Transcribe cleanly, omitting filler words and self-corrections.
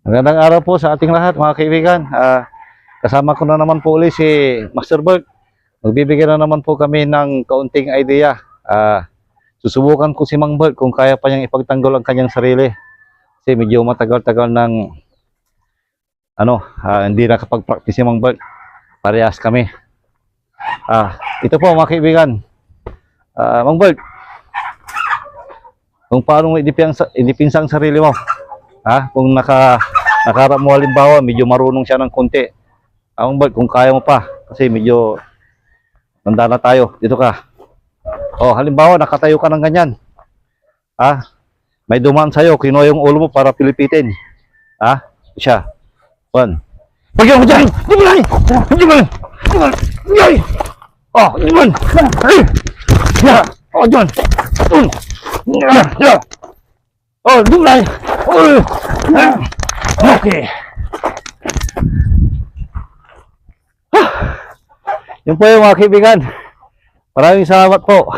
Magandang araw po sa ating lahat mga kaibigan. Kasama ko na naman po ulit si Master Bert. Magbibigay na naman po kami ng kaunting idea. Susubukan ko si Mang Bert kung kaya pa niyang ipagtanggol ang kanyang sarili. Kasi medyo matagal-tagal ng hindi nakapag-practice si Mang Bert. Parehas kami. Ito po mga kaibigan. Mang Bert, kung paano mo idipinsa ang sarili mo. Kung nakarap mo halimbawa, medyo marunong siya ng konti. Mang Bert, kung kaya mo pa, kasi medyo nanda na tayo. Dito ka. Halimbawa, nakatayo ka ng ganyan. May dumaan sa'yo, kinuha yung ulo mo para pilipitin. Siya. 1. Pagyan mo dyan! Di ba? Di ba? Di ba? Di ba? Dyan! Di ba? Okay. Yun po yung mga kaibigan. Maraming salamat po.